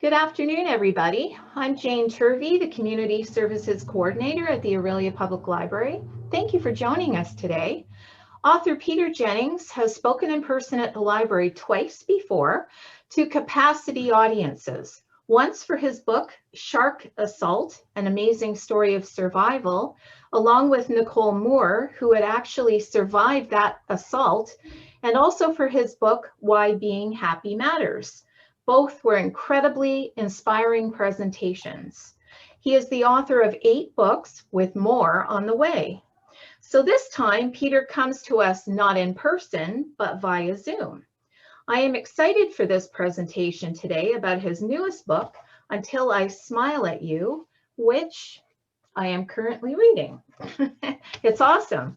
Good afternoon, everybody. I'm Jane Turvey, the Community Services Coordinator at the Aurelia Public Library. Thank you for joining us today. Author Peter Jennings has spoken in person at the library twice before to capacity audiences. Once for his book, Shark Assault, An Amazing Story of Survival, along with Nicole Moore, who had actually survived that assault, and also for his book, Why Being Happy Matters. Both were incredibly inspiring presentations. He is the author of 8 books with more on the way. So this time, Peter comes to us not in person, but via Zoom. I am excited for this presentation today about his newest book, Until I Smile at You, which I am currently reading. It's awesome.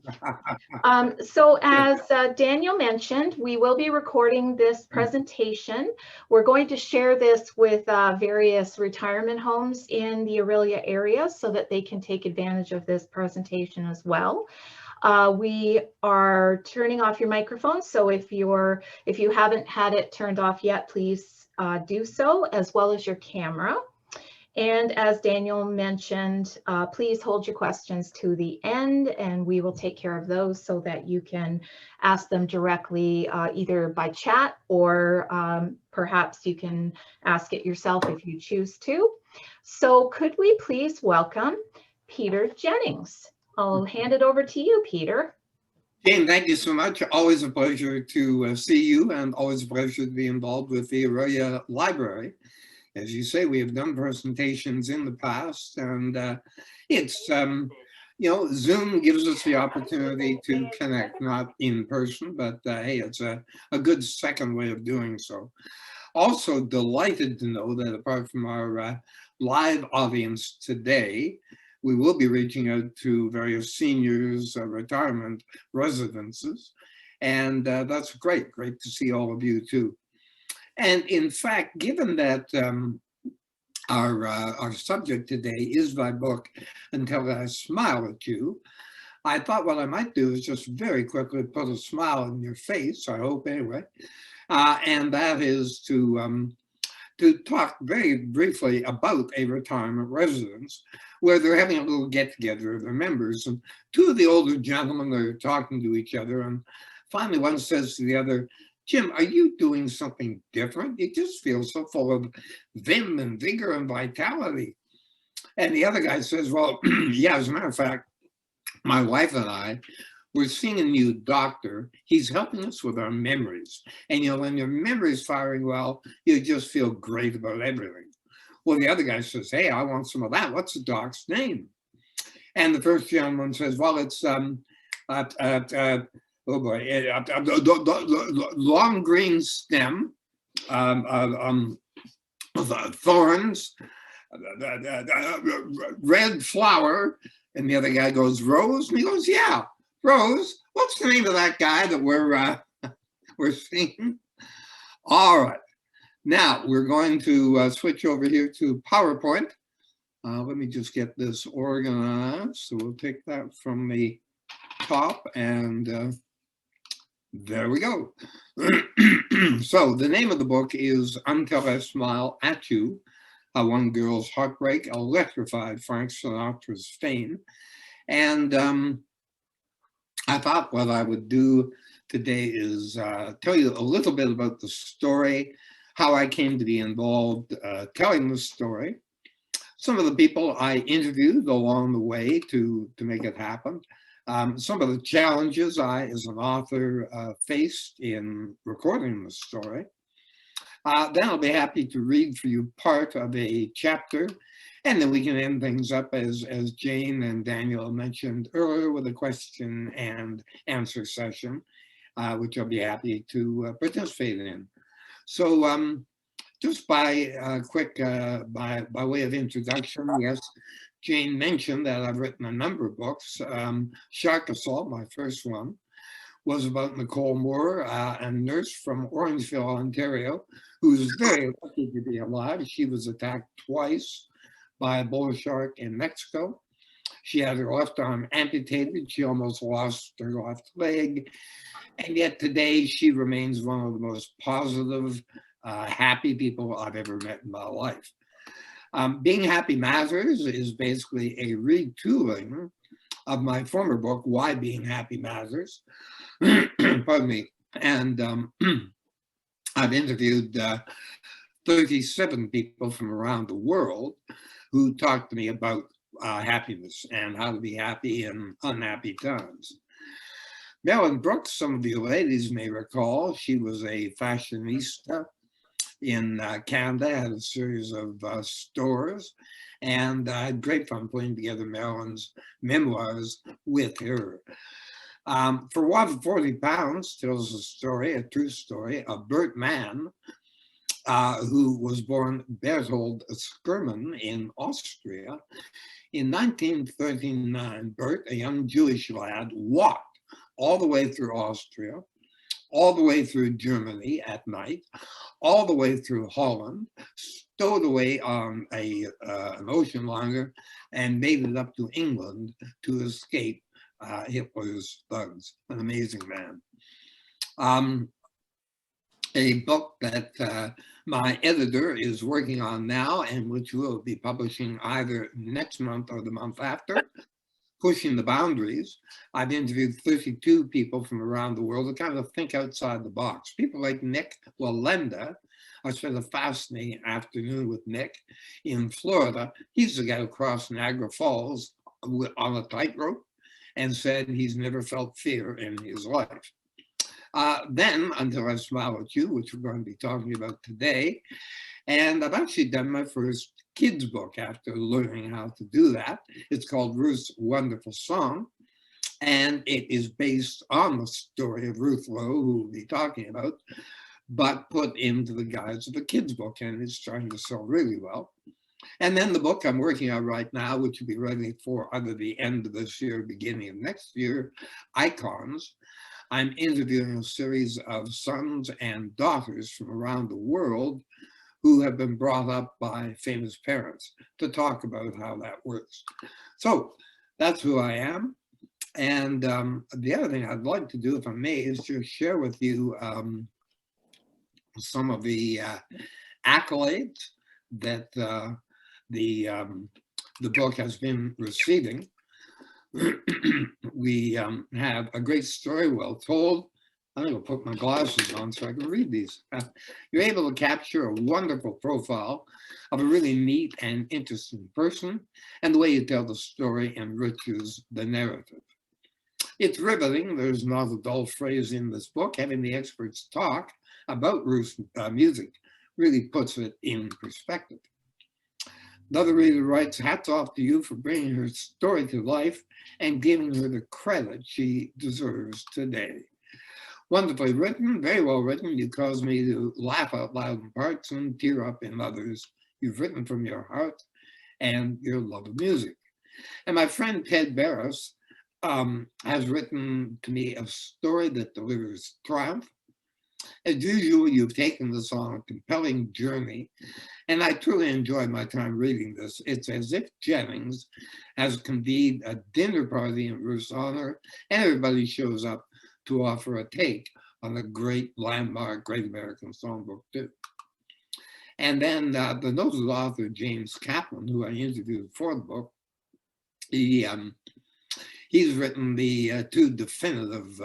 So as Daniel mentioned, we will be recording this presentation. We're going to share this with various retirement homes in the Aurelia area so that they can take advantage of this presentation as well. We are turning off your microphone, so if you haven't had it turned off yet, please do so, as well as your camera. And as Daniel mentioned, please hold your questions to the end and we will take care of those so that you can ask them directly either by chat or perhaps you can ask it yourself if you choose to. So could we please welcome Peter Jennings? I'll hand it over to you, Peter. Jane, thank you so much. Always a pleasure to see you and always a pleasure to be involved with the Aurelia Library. As you say, we have done presentations in the past, and it's, Zoom gives us the opportunity to connect, not in person, but hey, it's a good second way of doing so. Also delighted to know that apart from our live audience today, we will be reaching out to various seniors, retirement residences, and that's great to see all of you too. And in fact, given that our subject today is my book, Until I Smile at You, I thought what I might do is just very quickly put a smile on your face, I hope anyway, and that is to talk very briefly about a retirement residence where they're having a little get-together of their members. And 2 of the older gentlemen are talking to each other, and finally one says to the other, "Jim, are you doing something different? You just feel so full of vim and vigor and vitality." And the other guy says, "Well, yeah, as a matter of fact, my wife and I, we're seeing a new doctor. He's helping us with our memories. And when your memory's firing well, you just feel great about everything." Well, the other guy says, "Hey, I want some of that. What's the doc's name?" And the first gentleman says, "Well, it's oh boy, long green stem, thorns, red flower." And the other guy goes, "Rose?" And he goes, "Yeah, Rose. What's the name of that guy that we're seeing?" All right. Now we're going to switch over here to PowerPoint. Let me just get this organized. So we'll take that from the top and there we go. So the name of the book is Until I Smile at You, How One Girl's Heartbreak Electrified Frank Sinatra's Fame. And I thought what I would do today is tell you a little bit about the story, how I came to be involved telling the story, some of the people I interviewed along the way to make it happen, some of the challenges I, as an author, faced in recording the story. Then I'll be happy to read for you part of a chapter, and then we can end things up as Jane and Daniel mentioned earlier with a question and answer session, which I'll be happy to participate in. So just by quick, by way of introduction, yes, Jane mentioned that I've written a number of books. Shark Assault, my first one, was about Nicole Moore, a nurse from Orangeville, Ontario, who's very lucky to be alive. She was attacked twice by a bull shark in Mexico. She had her left arm amputated. She almost lost her left leg. And yet today she remains one of the most positive happy people I've ever met in my life. Being Happy Matters is basically a retooling of my former book, Why Being Happy Matters. Pardon me. And I've interviewed 37 people from around the world who talked to me about happiness and how to be happy in unhappy times. Marilyn Brooks, some of you ladies may recall, she was a fashionista in Canada, had a series of stores, and I had great fun putting together Marilyn's memoirs with her. For 140 Pounds tells a story, a true story, of Bert Mann, who was born Berthold Scherman in Austria. In 1939, Bert, a young Jewish lad, walked all the way through Austria, all the way through Germany at night, all the way through Holland, stowed away on an ocean liner, and made it up to England to escape Hitler's thugs. An amazing man. A book that my editor is working on now, and which we'll be publishing either next month or the month after, Pushing the Boundaries. I've interviewed 32 people from around the world to kind of think outside the box. People like Nick Wallenda. I spent a fascinating afternoon with Nick in Florida. He's the guy who crossed Niagara Falls on a tightrope and said he's never felt fear in his life. Then, Until I Smile at You, which we're going to be talking about today. And I've actually done my first kids book after learning how to do that. It's called Ruth's Wonderful Song. And it is based on the story of Ruth Lowe, who we'll be talking about, but put into the guise of a kids book, and it's trying to sell really well. And then the book I'm working on right now, which will be ready for either the end of this year, beginning of next year, Icons. I'm interviewing a series of sons and daughters from around the world who have been brought up by famous parents to talk about how that works. So that's who I am. And the other thing I'd like to do, if I may, is to share with you some of the accolades that the book has been receiving. We have a great story well told. I'm going to put my glasses on so I can read these. You're able to capture a wonderful profile of a really neat and interesting person, and the way you tell the story enriches the narrative. It's riveting. There's not a dull phrase in this book. Having the experts talk about Ruth's music really puts it in perspective. Another reader writes, hats off to you for bringing her story to life and giving her the credit she deserves today. Wonderfully written, very well written. You cause me to laugh out loud in parts and tear up in others. You've written from your heart and your love of music. And my friend Ted Barris has written to me a story that delivers triumph. As usual, you've taken this on a compelling journey, and I truly enjoyed my time reading this. It's as if Jennings has convened a dinner party in Ruth's honor, and everybody shows up to offer a take on the great landmark, Great American Songbook too. And then the noted author, James Kaplan, who I interviewed for the book, he's written the two definitive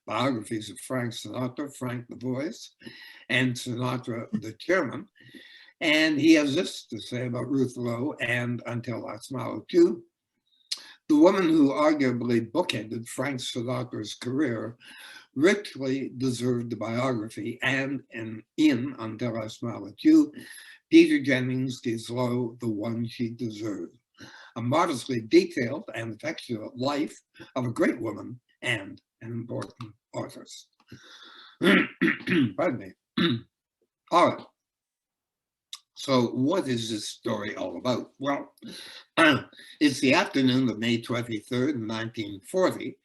biographies of Frank Sinatra, Frank the Voice, and Sinatra the Chairman. And he has this to say about Ruth Lowe and Until I Smile at You. The woman who arguably bookended Frank Sinatra's career richly deserved the biography, and in Until I Smile at You, Peter Jennings gives Lowe the one she deserved. A modestly detailed and affectionate life of a great woman and an important artist. Pardon me. All right. So what is this story all about? Well, it's the afternoon of May 23rd, 1940.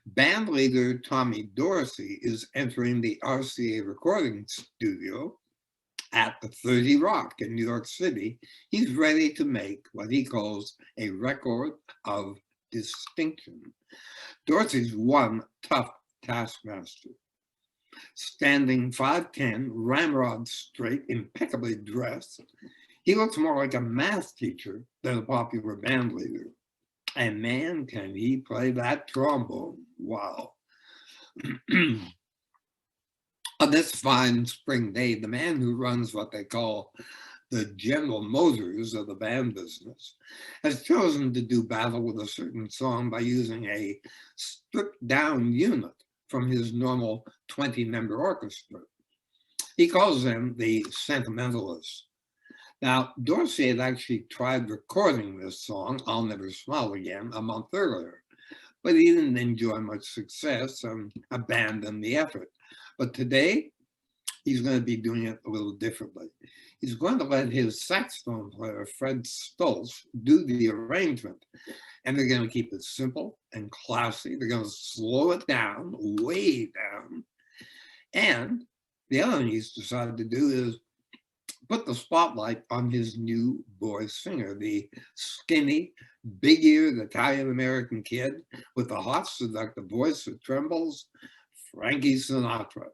Band leader Tommy Dorsey is entering the RCA recording studio at the 30 Rock in New York City. He's ready to make what he calls a record of distinction. Dorsey's one tough taskmaster. Standing 5'10", ramrod straight, impeccably dressed, he looks more like a math teacher than a popular band leader. And man, can he play that trombone. Wow. On this fine spring day, the man who runs what they call the General Motors of the band business has chosen to do battle with a certain song by using a stripped down unit from his normal 20-member orchestra. He calls them the sentimentalists. Now, Dorsey had actually tried recording this song, I'll Never Smile Again, a month earlier, but he didn't enjoy much success and abandoned the effort. But today, he's going to be doing it a little differently. He's going to let his saxophone player, Fred Stultz, do the arrangement. And they're going to keep it simple and classy. They're going to slow it down, way down. And the other thing he's decided to do is put the spotlight on his new boy singer, the skinny, big-eared Italian-American kid with a hot, seductive voice that trembles, Frankie Sinatra.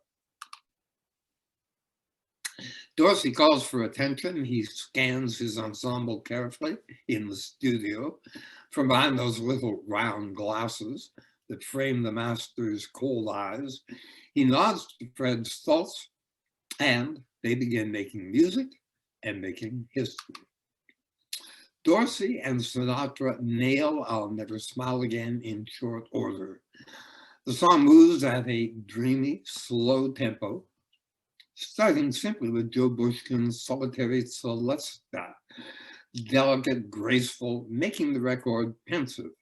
Dorsey calls for attention. He scans his ensemble carefully in the studio from behind those little round glasses that frame the master's cold eyes. He nods to Fred Stultz, and they begin making music and making history. Dorsey and Sinatra nail I'll Never Smile Again in short order. The song moves at a dreamy, slow tempo, starting simply with Joe Bushkin's Solitary Celesta, delicate, graceful, making the record pensive.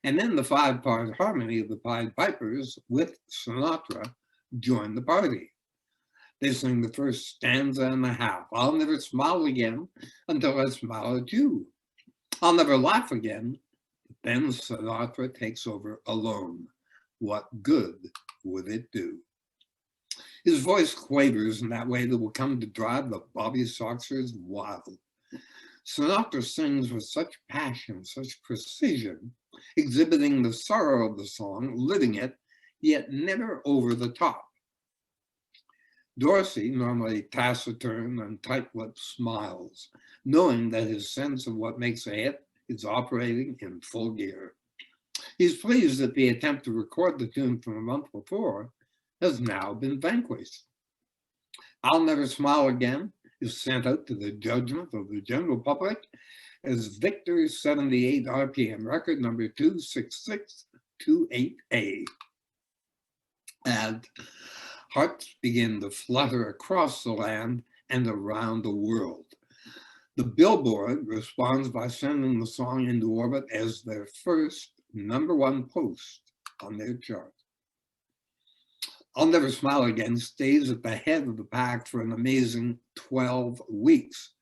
And then the 5-part harmony of the Pied Pipers with Sinatra join the party. They sing the first stanza and a half. I'll never smile again until I smile at you. I'll never laugh again. Then Sinatra takes over alone. What good would it do? His voice quavers in that way that will come to drive the Bobby Soxers wild. Sinatra sings with such passion, such precision, exhibiting the sorrow of the song, living it, yet never over the top. Dorsey, normally taciturn and tight-lipped, smiles, knowing that his sense of what makes a hit is operating in full gear. He's pleased that the attempt to record the tune from a month before has now been vanquished. I'll Never Smile Again is sent out to the judgment of the general public as Victor's 78 RPM record number 26628A. And hearts begin to flutter across the land and around the world. The Billboard responds by sending the song into orbit as their first #1 post on their chart. I'll Never Smile Again stays at the head of the pack for an amazing 12 weeks.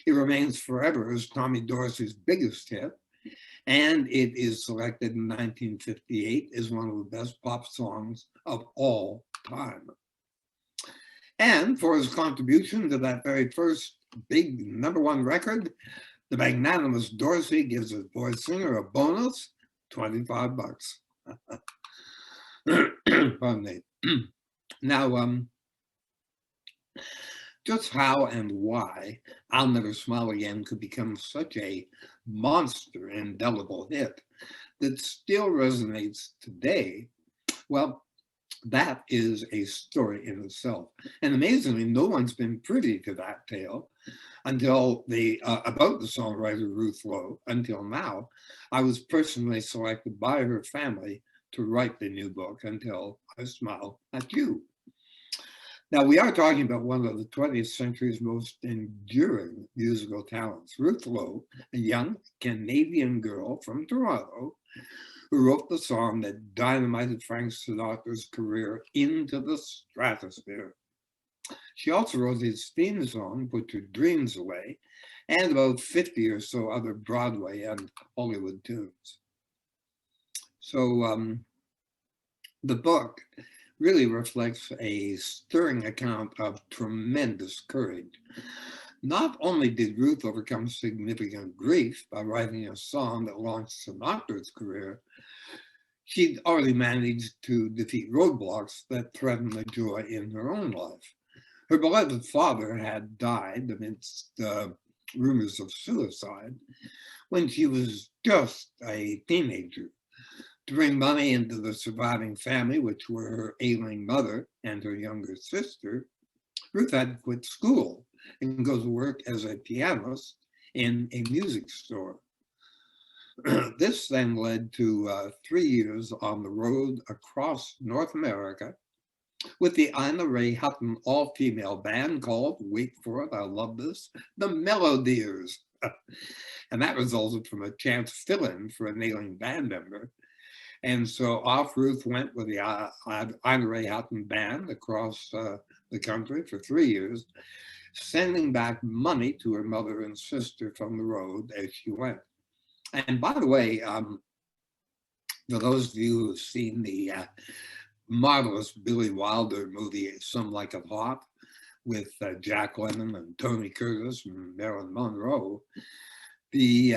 It remains forever as Tommy Dorsey's biggest hit, and it is selected in 1958 as one of the best pop songs of all time. And for his contribution to that very first big #1 record, the magnanimous Dorsey gives his boy singer a bonus $25. Pardon me. Now, just how and why I'll Never Smile Again could become such a monster indelible hit that still resonates today, well, that is a story in itself. And amazingly, no one's been privy to that tale until about the songwriter Ruth Lowe. Until now, I was personally selected by her family to write the new book, Until I Smile at You. Now, we are talking about one of the 20th century's most enduring musical talents, Ruth Lowe, a young Canadian girl from Toronto who wrote the song that dynamited Frank Sinatra's career into the stratosphere. She also wrote his theme song, Put Your Dreams Away, and about 50 or so other Broadway and Hollywood tunes. So the book really reflects a stirring account of tremendous courage. Not only did Ruth overcome significant grief by writing a song that launched Sinatra's career, She'd already managed to defeat roadblocks that threatened the joy in her own life. Her beloved father had died amidst rumors of suicide when she was just a teenager. To bring money into the surviving family, which were her ailing mother and her younger sister, Ruth had to quit school and go to work as a pianist in a music store. This then led to 3 years on the road across North America with the Ina Ray Hutton all-female band called, wait for it, I love this, the Melodiers. And that resulted from a chance fill-in for an ailing band member. And so off Ruth went with the Ina Ray Hutton band across the country for 3 years, sending back money to her mother and sister from the road as she went. And by the way, for those of you who've seen the marvelous Billy Wilder movie, Some Like It Hot, with Jack Lemmon and Tony Curtis and Marilyn Monroe, the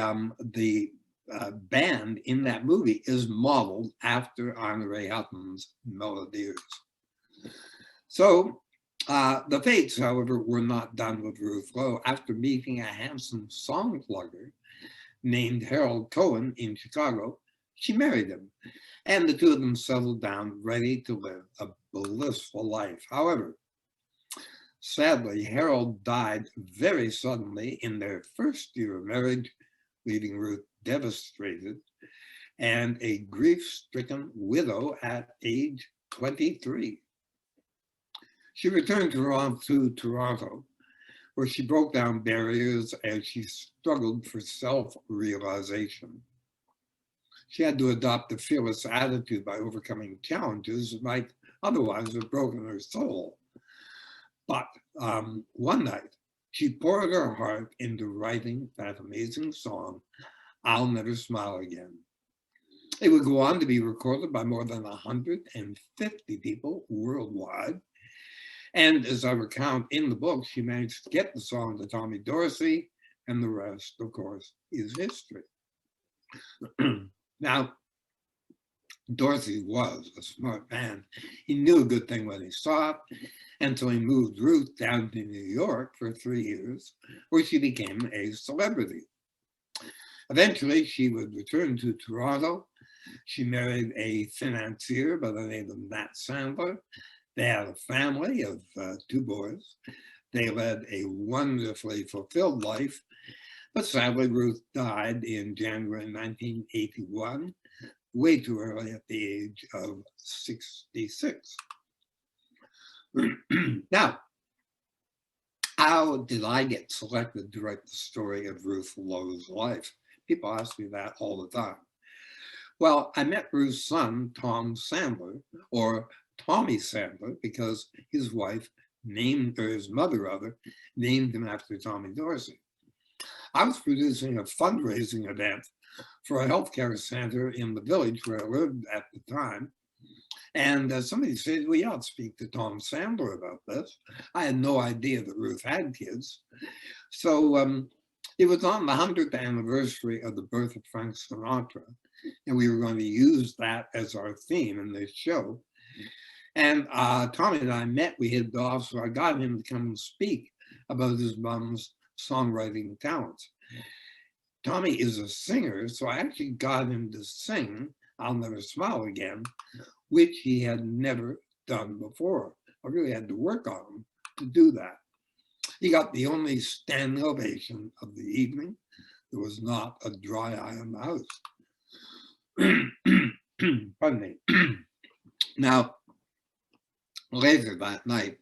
band in that movie is modeled after Ina Ray Hutton's Melodiers. So the Fates, however, were not done with Ruth Lowe. After meeting a handsome song plugger named Harold Cohen in Chicago, she married him. And the two of them settled down, ready to live a blissful life. However, sadly, Harold died very suddenly in their first year of marriage, leaving Ruth devastated and a grief-stricken widow at age 23. She returned to Toronto, where she broke down barriers as she struggled for self-realization. She had to adopt a fearless attitude by overcoming challenges that might otherwise have broken her soul. But one night, she poured her heart into writing that amazing song, I'll Never Smile Again. It would go on to be recorded by more than 150 people worldwide. And as I recount in the book, she managed to get the song to Tommy Dorsey, and the rest, of course, is history. Now, Dorsey was a smart man. He knew a good thing when he saw it, and so he moved Ruth down to New York for 3 years, where she became a celebrity. Eventually, she would return to Toronto. She married a financier by the name of Matt Sandler. They had a family of 2 boys. They led a wonderfully fulfilled life, but sadly, Ruth died in January 1981, way too early at the age of 66. Now, how did I get selected to write the story of Ruth Lowe's life? People ask me that all the time. Well, I met Ruth's son, Tom Sandler, or Tommy Sandler, because his wife named, or his mother rather, named him after Tommy Dorsey. I was producing a fundraising event for a healthcare center in the village where I lived at the time. And somebody said, well, you ought to speak to Tom Sandler about this. I had no idea that Ruth had kids. So it was on the 100th anniversary of the birth of Frank Sinatra. And we were going to use that as our theme in this show. And Tommy and I met, we hit it off, so I got him to come and speak about his mom's songwriting talents. Tommy is a singer, so I actually got him to sing I'll Never Smile Again, which he had never done before. I really had to work on him to do that. He got the only standing ovation of the evening. There was not a dry eye in the house. Pardon me. Now, later that night,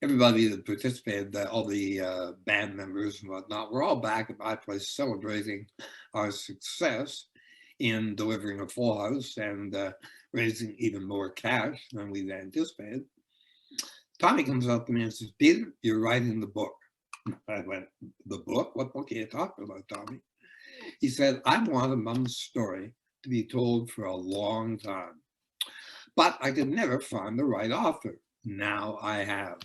everybody that participated, all the band members and whatnot, were all back at my place celebrating our success in delivering a full house and raising even more cash than we'd anticipated. Tommy comes up to me and says, Peter, you're writing the book. I went, the book? What book are you talking about, Tommy? He said, I wanted Mom's story to be told for a long time, but I could never find the right author. Now I have.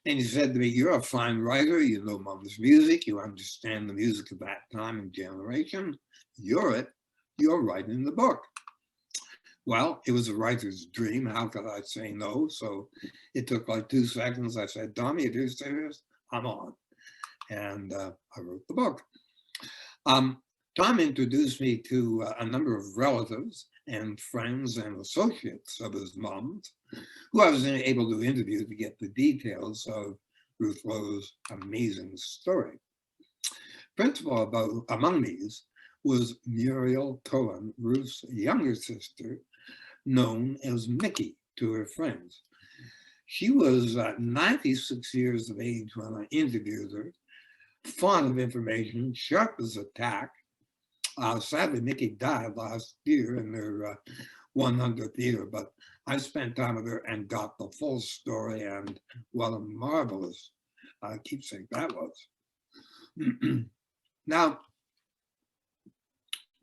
And he said to me, you're a fine writer, you know Mom's music, you understand the music of that time and generation. You're writing the book. Well, it was a writer's dream. How could I say no? So it took like 2 seconds. I said, Tommy, if you're serious, I'm on. And I wrote the book. Tom introduced me to a number of relatives and friends and associates of his mom's, who I was able to interview to get the details of Ruth Lowe's amazing story. Principal among these was Muriel Cohen, Ruth's younger sister, known as Mickey to her friends. She was 96 years of age when I interviewed her, fond of information, sharp as a tack. Sadly, Mickey died last year in their 100th year, but I spent time with her and got the full story, and what a marvelous keepsake that was. Now,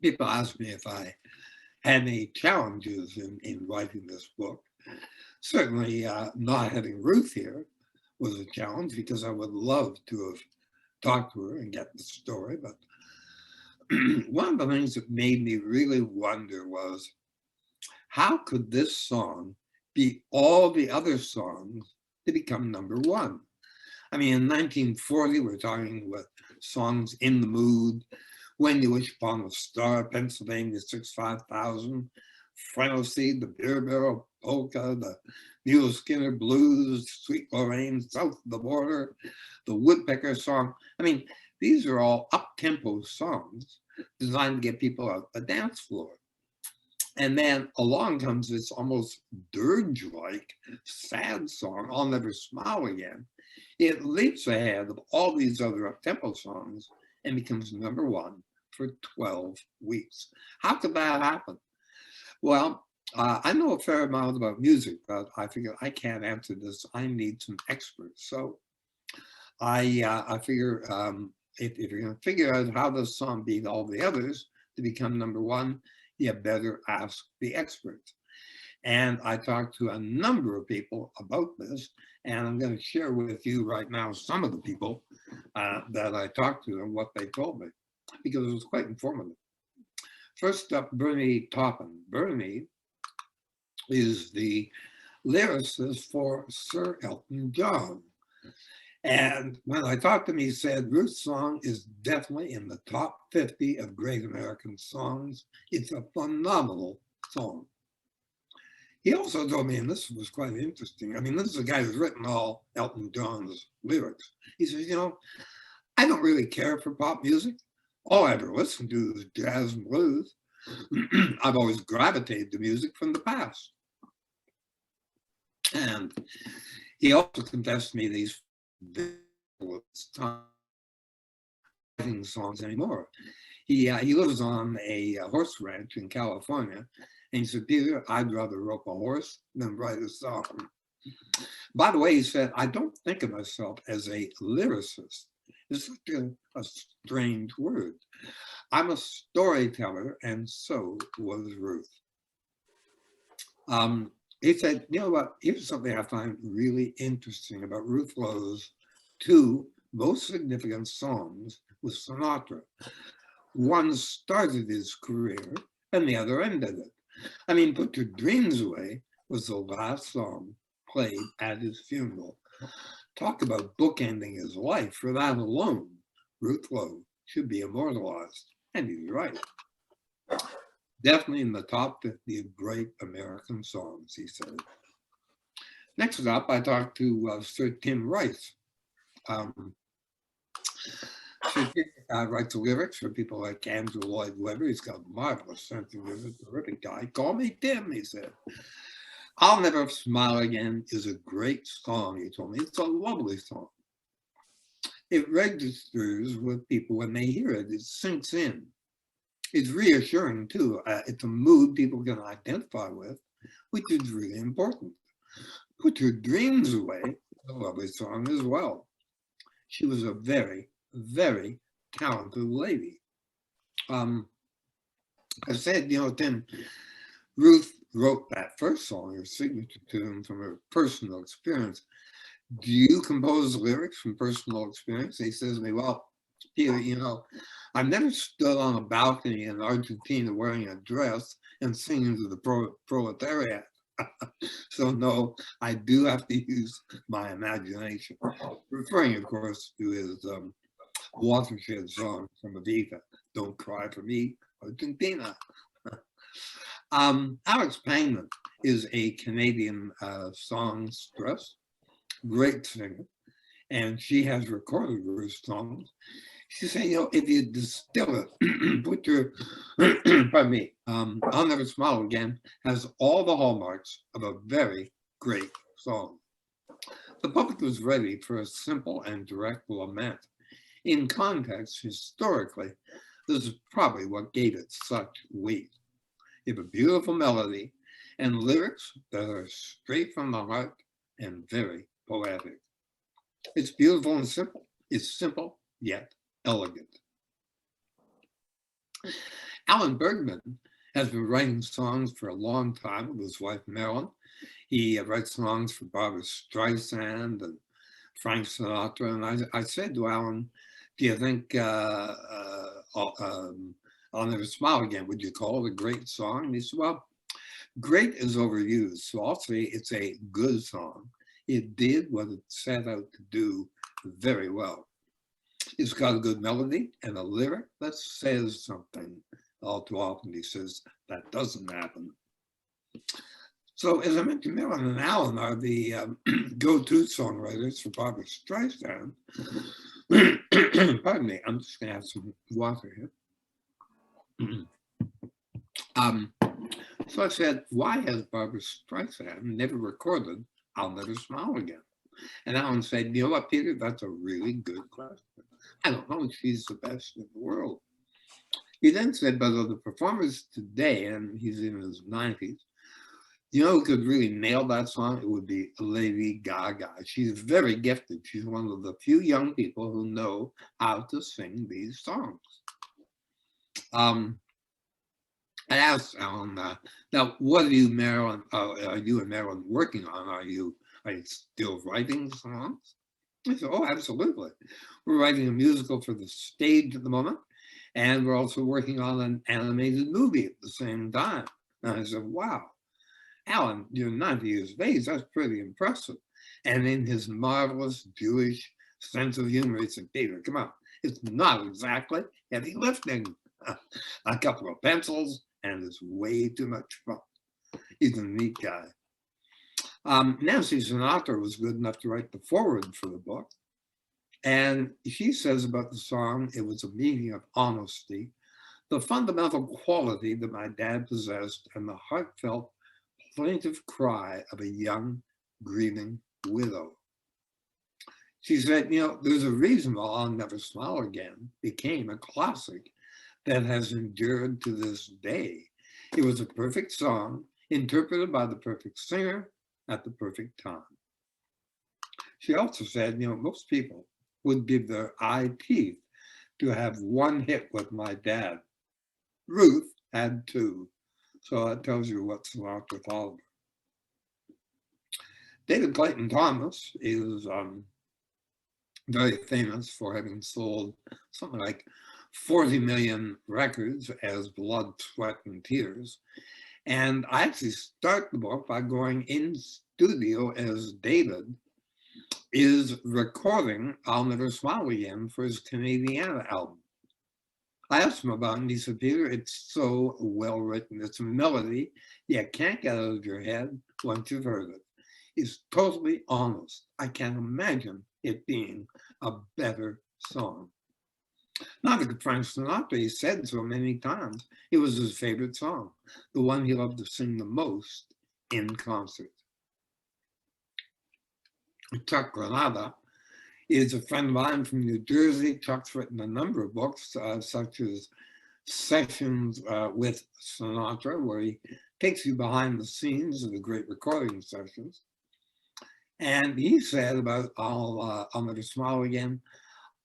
people ask me if I had any challenges in writing this book. Certainly not having Ruth here was a challenge, because I would love to have talked to her and get the story, but one of the things that made me really wonder was, how could this song beat all the other songs to become #1? I mean, in 1940, we're talking with songs In the Mood, When You Wish Upon a Star, Pennsylvania 65000, Fennel Seed, the Beer Barrel Polka, the Mule Skinner Blues, Sweet Lorraine, South of the Border, the Woodpecker Song. I mean, these are all up-tempo songs designed to get people out the dance floor. And then along comes this almost dirge-like sad song, I'll Never Smile Again. It leaps ahead of all these other up-tempo songs and becomes #1 for 12 weeks. How could that happen? Well, I know a fair amount about music, but I figure I can't answer this. I need some experts. So I figure if you're going to figure out how this song beat all the others to become #1, you better ask the experts. And I talked to a number of people about this, and I'm going to share with you right now some of the people that I talked to and what they told me, because it was quite informative. First up, Bernie Topham. Bernie is the lyricist for Sir Elton John. And when I talked to him, he said, Ruth's song is definitely in the top 50 of great American songs. It's a phenomenal song. He also told me, and this was quite interesting, I mean, this is a guy who's written all Elton John's lyrics. He says, I don't really care for pop music. All I ever listened to is jazz and blues. I've always gravitated to music from the past. And he also confessed to me these writing songs anymore. He lives on a horse ranch in California, and he said, Peter, I'd rather rope a horse than write a song. By the way, he said, I don't think of myself as a lyricist. It's such a strange word. I'm a storyteller, and so was Ruth. He said, you know what, here's something I find really interesting about Ruth Lowe's 2 most significant songs with Sinatra. One started his career and the other ended it. I mean, Put Your Dreams Away was the last song played at his funeral. Talk about bookending his life. For that alone, Ruth Lowe should be immortalized. And he's right. Definitely in the top 50 of great American songs, he said. Next up, I talked to Sir Tim Rice. Sir Tim writes lyrics for people like Andrew Lloyd Webber. He's got a marvelous sense of humor, terrific guy. Call me Tim, he said. I'll Never Smile Again is a great song, he told me. It's a lovely song. It registers with people when they hear it. It sinks in. It's reassuring too. It's a mood people can identify with, which is really important. Put Your Dreams Away is a lovely song as well. She was a very, very talented lady. I said, Tim, Ruth wrote that first song, her signature tune, from her personal experience. Do you compose lyrics from personal experience? He says to me, well, Peter, I've never stood on a balcony in Argentina wearing a dress and singing to the proletariat. So no, I do have to use my imagination. Referring, of course, to his watershed song from Evita, Don't Cry for Me, Argentina. Alex Pangman is a Canadian songstress, great singer, and she has recorded her songs. She said, you know, if you distill it, put your, pardon me, I'll Never Smile Again has all the hallmarks of a very great song. The public was ready for a simple and direct lament. In context, historically, this is probably what gave it such weight. You have a beautiful melody and lyrics that are straight from the heart and very poetic. It's beautiful and simple. It's simple yet elegant. Alan Bergman has been writing songs for a long time with his wife Marilyn. He writes songs for Barbra Streisand and Frank Sinatra. And I said to Alan, do you think I'll Never Smile Again, would you call it a great song? And he said, well, great is overused. So I'll say it's a good song. It did what it set out to do very well. It's got a good melody and a lyric that says something. All too often he says that doesn't happen. So as I mentioned, Marilyn and Alan are the go-to songwriters for Barbra Streisand. Pardon me, I'm just gonna have some water here. So I said, why has Barbra Streisand never recorded I'll Never Smile Again? And Alan said, you know what, Peter, that's a really good question. I don't know, she's the best in the world. He then said, but of the performers today, and he's in his 90s, you know who could really nail that song? It would be Lady Gaga. She's very gifted. She's one of the few young people who know how to sing these songs. I asked Alan, now what are you, Marilyn, are you and Marilyn working on? Are you still writing songs? I said, oh, absolutely. We're writing a musical for the stage at the moment, and we're also working on an animated movie at the same time. And I said, wow, Alan, you're 90 years of age, that's pretty impressive. And in his marvelous Jewish sense of humor, he said, Peter, come on, it's not exactly heavy lifting. A couple of pencils, and it's way too much fun. He's a neat guy. Nancy Sinatra was good enough to write the foreword for the book. And she says about the song, it was a meaning of honesty, the fundamental quality that my dad possessed, and the heartfelt, plaintive cry of a young, grieving widow. She said, you know, there's a reason why I'll Never Smile Again became a classic that has endured to this day. It was a perfect song, interpreted by the perfect singer at the perfect time. She also said, you know, most people would give their eye teeth to have one hit with my dad. Ruth had two. So that tells you what Sinatra thought of her. David Clayton Thomas is very famous for having sold something like 40 million records as Blood, Sweat, and Tears. And I actually start the book by going in studio as David is recording I'll Never Smile Again for his Canadiana album. I asked him about it, and he said, Peter, it's so well written. It's a melody you can't get out of your head once you've heard it. It's totally honest. I can't imagine it being a better song. Not like Frank Sinatra, he said so many times. It was his favorite song, the one he loved to sing the most in concert. Chuck Granada is a friend of mine from New Jersey. Chuck's written a number of books, such as Sessions with Sinatra, where he takes you behind the scenes of the great recording sessions. And he said about I'll Never Smile Again,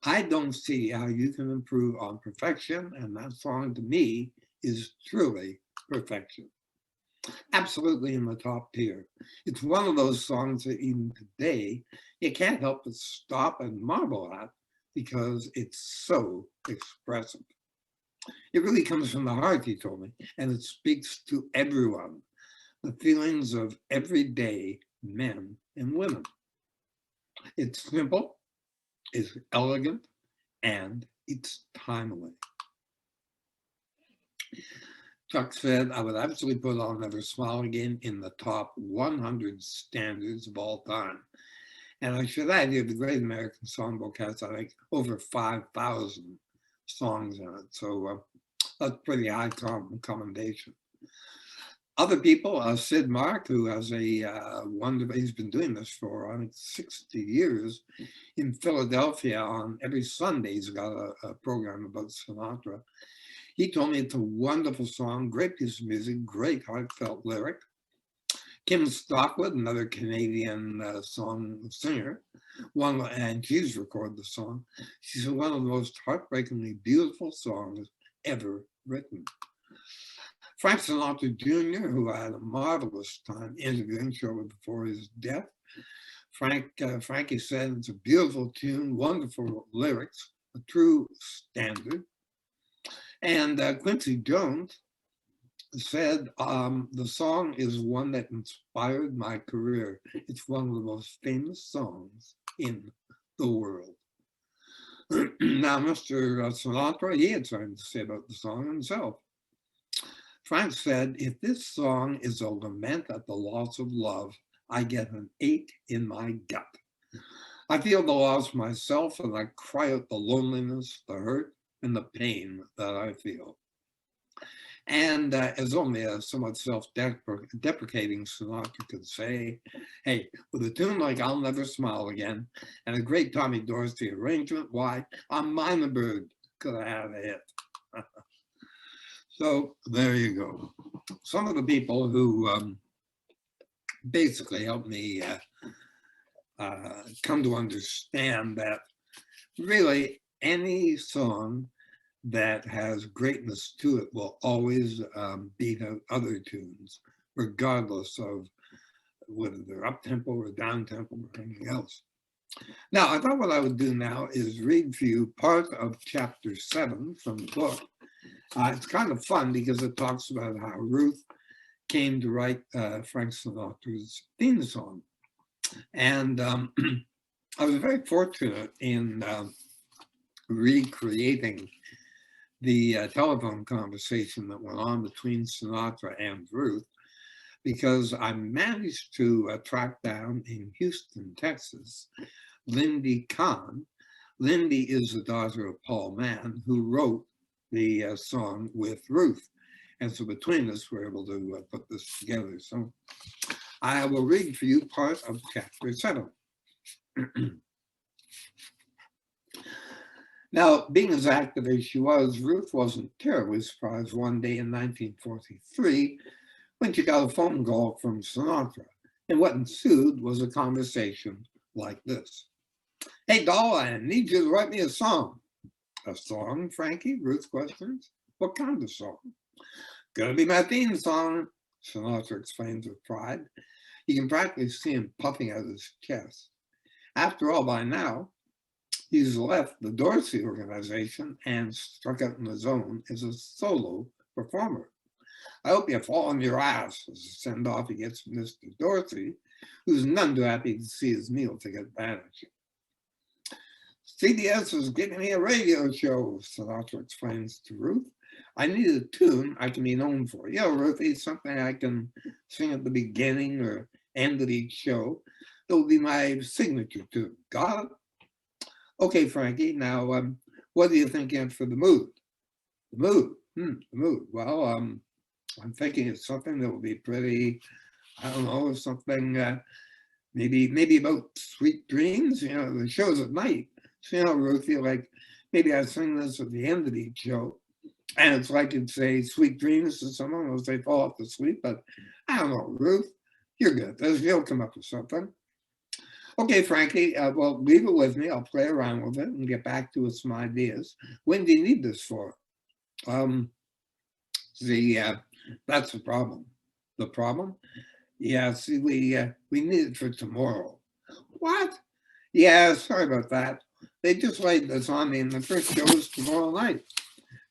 I don't see how you can improve on perfection, and that song to me is truly perfection. Absolutely in the top tier. It's one of those songs that even today, you can't help but stop and marvel at because it's so expressive. It really comes from the heart, he told me, and it speaks to everyone, the feelings of everyday men and women. It's simple, it's elegant, and it's timely. Chuck said, I would absolutely put I'll Never Smile Again in the top 100 standards of all time. And I should add here, the Great American Songbook has, I think, over 5,000 songs in it. So that's pretty high commendation. Other people, Sid Mark, who has a wonderful, he's been doing this for, I think, 60 years in Philadelphia. On every Sunday, he's got a program about Sinatra. He told me it's a wonderful song, great piece of music, great heartfelt lyric. Kim Stockwood, another Canadian song singer, and she's recorded the song. She said one of the most heartbreakingly beautiful songs ever written. Frank Sinatra Jr., who I had a marvelous time interviewing shortly before his death. Frankie said it's a beautiful tune, wonderful lyrics, a true standard. And Quincy Jones said, the song is one that inspired my career. It's one of the most famous songs in the world. Now, Mr. Sinatra, he had something to say about the song himself. Frank said, if this song is a lament at the loss of love, I get an ache in my gut. I feel the loss myself, and I cry out the loneliness, the hurt, and the pain that I feel. And as only a somewhat self-deprecating Sinatra could say, hey, with a tune like I'll Never Smile Again and a great Tommy Dorsey arrangement, why, I'm Minor Bird could have had a hit. So there you go. Some of the people who basically helped me come to understand that really any song that has greatness to it will always beat out other tunes, regardless of whether they're up-tempo or down-tempo or anything else. Now, I thought what I would do now is read for you part of chapter 7 from the book. It's kind of fun because it talks about how Ruth came to write Frank Sinatra's theme song. And I was very fortunate in recreating the telephone conversation that went on between Sinatra and Ruth, because I managed to track down in Houston, Texas, Lindy Kahn. Lindy is the daughter of Paul Mann, who wrote the song with Ruth. And so between us, we're able to put this together. So I will read for you part of chapter 7. Now, being as active as she was, Ruth wasn't terribly surprised one day in 1943 when she got a phone call from Sinatra. And what ensued was a conversation like this. Hey, doll, I need you to write me a song. A song, Frankie? Ruth questions. What kind of song? Gonna be my theme song, Sinatra explains with pride. You can practically see him puffing out his chest. After all, by now, he's left the Dorsey organization and struck out on his own as a solo performer. I hope you fall on your ass as a send-off he gets from Mr. Dorsey, who's none too happy to see his meal ticket vanish. CBS was giving me a radio show, Sinatra explains to Ruth. I need a tune I can be known for. Yeah, Ruthie, something I can sing at the beginning or end of each show. It'll be my signature tune. Got it? Okay, Frankie, now what are you thinking for the mood? The mood? The mood. Well, I'm thinking it's something that will be pretty, I don't know, something maybe about sweet dreams. You know, the show's at night. So, you know, Ruthie, like maybe I sing this at the end of each show. And it's like you'd say sweet dreams to someone as they fall off to sleep. But I don't know, Ruth, you're good. You'll come up with something. Okay, Frankie, well, leave it with me. I'll play around with it and get back to some ideas. When do you need this for? That's the problem. The problem? Yeah, see, we need it for tomorrow. What? Yeah, sorry about that. They just laid this on me, and the first show is tomorrow night.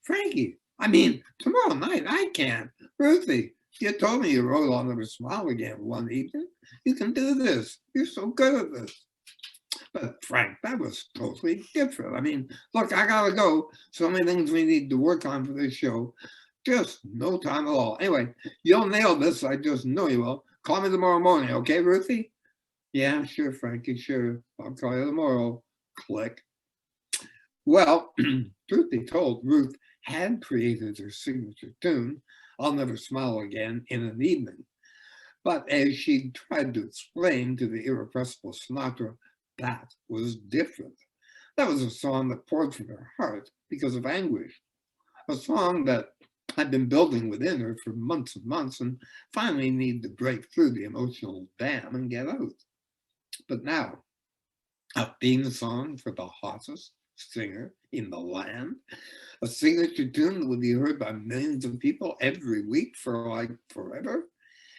Frankie, I mean, tomorrow night I can't. Ruthie, you told me you wrote I'll Never Smile Again one evening. You can do this. You're so good at this. But Frank, that was totally different. I mean, look, I gotta go. So many things we need to work on for this show. Just no time at all. Anyway, you'll nail this. I just know you will. Call me tomorrow morning, okay, Ruthie? Yeah, sure, Frankie, sure. I'll call you tomorrow. Click. Well, truth be told, Ruth had created her signature tune, I'll Never Smile Again, in an evening. But as she tried to explain to the irrepressible Sinatra, that was different. That was a song that poured from her heart because of anguish, a song that had been building within her for months and months and finally needed to break through the emotional dam and get out. But now, a theme song for the hottest singer in the land, a signature tune that would be heard by millions of people every week for like forever,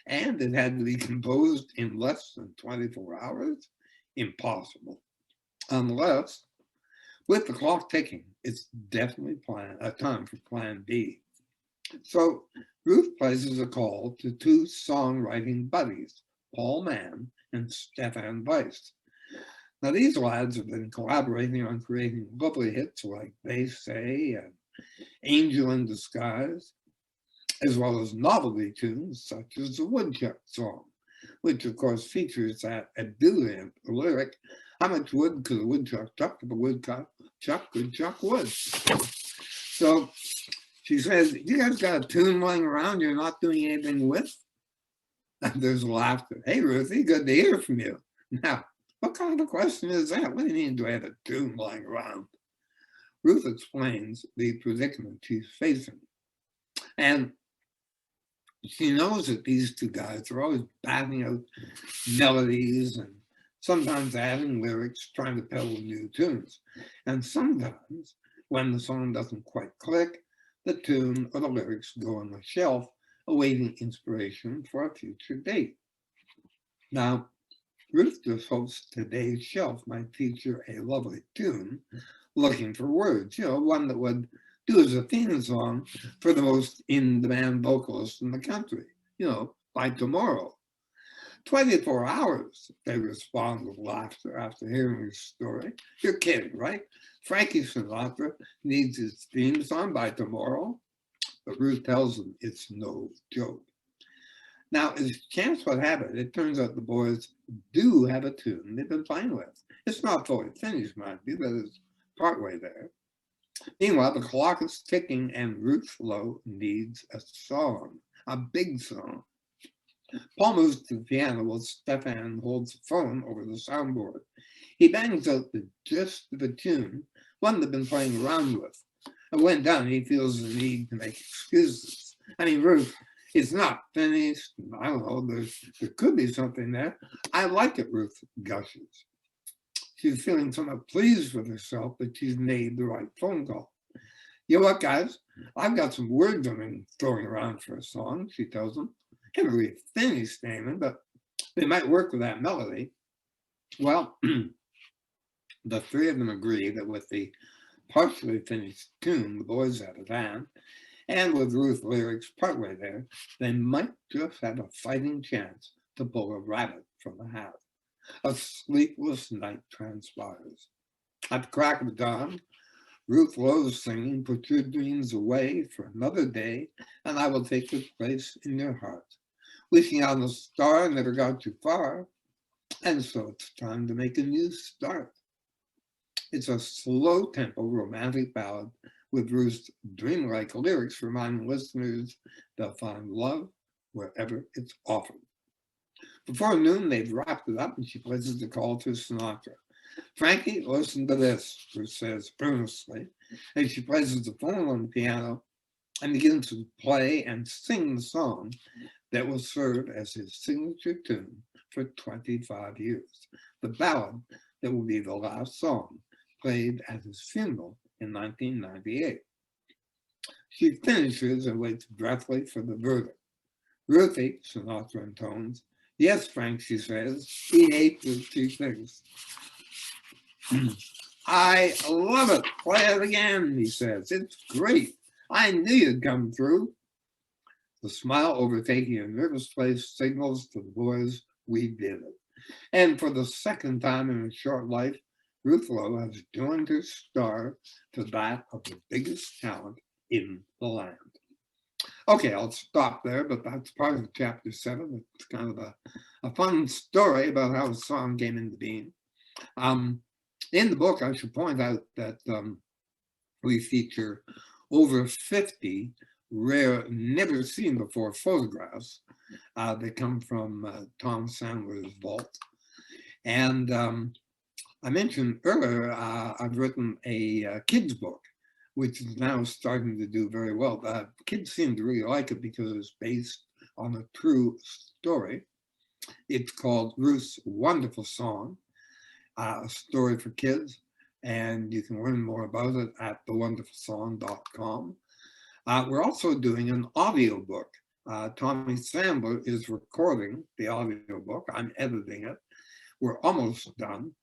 and it had to be composed in less than 24 hours? Impossible. Unless, with the clock ticking, it's definitely a time for plan B. So Ruth places a call to two songwriting buddies, Paul Mann and Stefan Weiss. Now these lads have been collaborating on creating lovely hits like They Say and Angel in Disguise, as well as novelty tunes such as the Woodchuck song, which of course features that ebullient lyric, how much wood could a woodchuck chuck if a woodchuck could chuck wood? So she says, you guys got a tune lying around you're not doing anything with? And there's laughter. Hey, Ruthie, good to hear from you. Now, what kind of a question is that? What do you mean, do I have a tune lying around? Ruth explains the predicament she's facing. And she knows that these two guys are always batting out melodies and sometimes adding lyrics, trying to peddle new tunes. And sometimes, when the song doesn't quite click, the tune or the lyrics go on the shelf, awaiting inspiration for a future date. Now, Ruth just hopes today's shelf might feature a lovely tune, looking for words, one that would do as a theme song for the most in-demand vocalist in the country, by tomorrow. 24 hours, they respond with laughter after hearing his story. You're kidding, right? Frankie Sinatra needs his theme song by tomorrow, but Ruth tells him it's no joke. Now, as chance would have it, it turns out the boys do have a tune they've been playing with. It's not fully finished, mind you, but it's partway there. Meanwhile, the clock is ticking and Ruth Lowe needs a song, a big song. Paul moves to the piano while Stefan holds the phone over the soundboard. He bangs out the gist of a tune, one they've been playing around with. And when done, he feels the need to make excuses. I mean, Ruth, it's not finished. I don't know, there could be something there. I like it, Ruth gushes. She's feeling somewhat pleased with herself that she's made the right phone call. You know what, guys? I've got some words I've been throwing around for a song, she tells them. Can't really finish naming, but they might work with that melody. Well, the three of them agree that with the partially finished tune the boys have at hand, and with Ruth's lyrics partway there, they might just have a fighting chance to pull a rabbit from the hat. A sleepless night transpires. At the crack of dawn, Ruth Lowe's singing, put your dreams away for another day, and I will take its place in your heart. Wishing on a star never got too far, and so it's time to make a new start. It's a slow-tempo romantic ballad with Ruth's dreamlike lyrics reminding listeners they'll find love wherever it's offered. Before noon, they've wrapped it up and she places the call to Sinatra. Frankie, listen to this, Ruth says earnestly, as she places the phone on the piano and begins to play and sing the song that will serve as his signature tune for 25 years, the ballad that will be the last song played at his funeral in 1998. She finishes and waits breathlessly for the verdict. Ruthie, Sinatra intones, yes, Frank, she says, he hates what she thinks. I love it. Play it again, he says. It's great. I knew you'd come through. The smile overtaking a nervous face signals to the boys we did it. And for the second time in her short life, Ruth Lowe has joined her star to that of the biggest talent in the land. Okay, I'll stop there, but that's part of chapter 7. It's kind of a fun story about how a song came into being. In the book, I should point out that we feature over 50 rare, never seen before photographs that come from Tom Sandler's vault. And I mentioned earlier, I've written a kid's book, which is now starting to do very well. Kids seem to really like it because it's based on a true story. It's called Ruth's Wonderful Song, a story for kids, and you can learn more about it at thewonderfulsong.com. We're also doing an audiobook. Tommy Sandler is recording the audiobook. I'm editing it. We're almost done.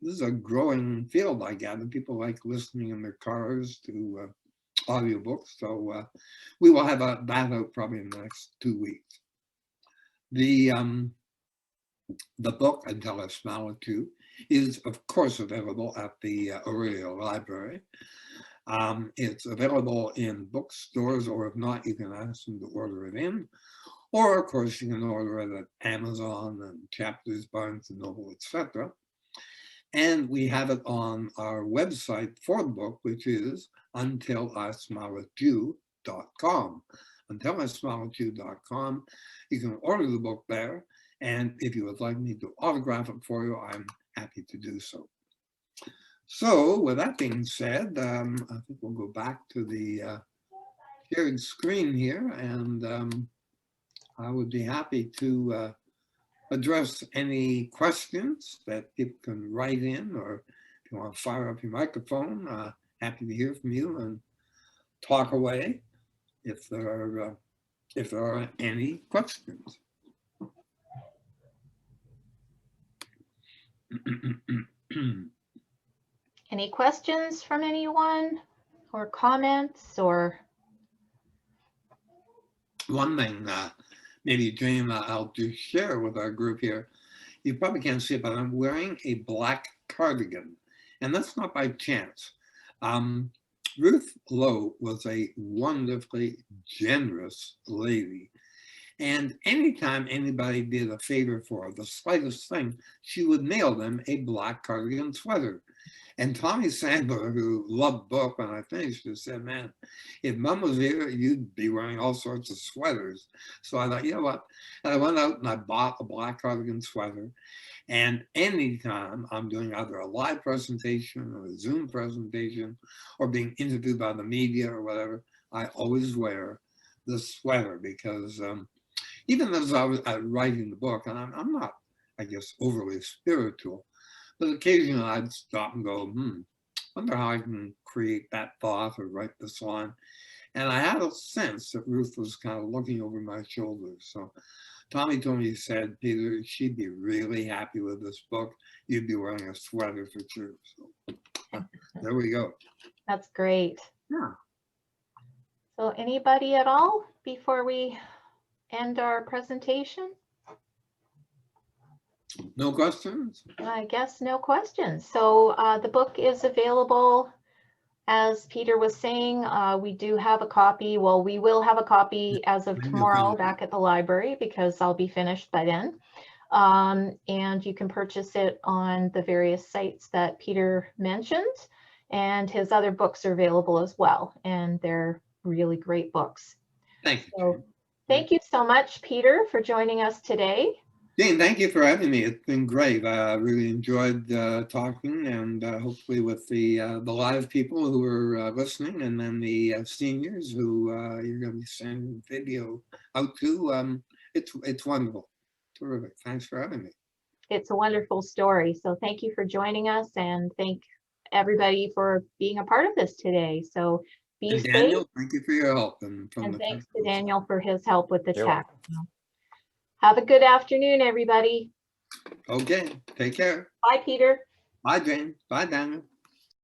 This is a growing field, I gather. People like listening in their cars to audiobooks. So we will have that out probably in the next 2 weeks. The book, Until I Smile at You, is of course available at the Aurelia Library. It's available in bookstores, or if not, you can ask them to order it in. Or of course, you can order it at Amazon and Chapters, Barnes and Noble, etc. And we have it on our website for the book, which is untilismileatyou.com. Untilismileatyou.com. You can order the book there. And if you would like me to autograph it for you, I'm happy to do so. So with that being said, I think we'll go back to the shared screen here, and I would be happy to address any questions that people can write in, or if you want to fire up your microphone, happy to hear from you and talk away if there are any questions. Any questions from anyone, or comments, or? One thing, maybe Jane, I'll just share with our group here. You probably can't see it, but I'm wearing a black cardigan, and that's not by chance. Ruth Lowe was a wonderfully generous lady. And anytime anybody did a favor for her, the slightest thing, she would mail them a black cardigan sweater. And Tommy Sandler, who loved book, when I finished it, said, man, if Mom was here, you'd be wearing all sorts of sweaters. So I thought, you know what? And I went out and I bought a black cardigan sweater. And anytime I'm doing either a live presentation or a Zoom presentation or being interviewed by the media or whatever, I always wear the sweater, because even as I was writing the book, and I'm not, I guess, overly spiritual, but occasionally I'd stop and go, wonder how I can create that thought or write this line. And I had a sense that Ruth was kind of looking over my shoulder. So Tommy told me, he said, Peter, she'd be really happy with this book. You'd be wearing a sweater for sure. So there we go. That's great. Yeah. So anybody at all before we end our presentation? No questions? I guess no questions. So the book is available, as Peter was saying. We do have a copy. Well, we will have a copy as of tomorrow back at the library, because I'll be finished by then. And you can purchase it on the various sites that Peter mentioned, and his other books are available as well. And they're really great books. Thank you. So, thank you so much, Peter, for joining us today. Jane, thank you for having me. It's been great. I really enjoyed talking, and hopefully with the live people who are listening, and then the seniors who you're going to be sending video out to. It's wonderful. Terrific. Thanks for having me. It's a wonderful story. So thank you for joining us, and thank everybody for being a part of this today. So be safe. Daniel, thank you for your help. And thanks to Daniel for his help with the tech. Have a good afternoon, everybody. Okay, take care. Bye, Peter. Bye, Jane. Bye, Daniel.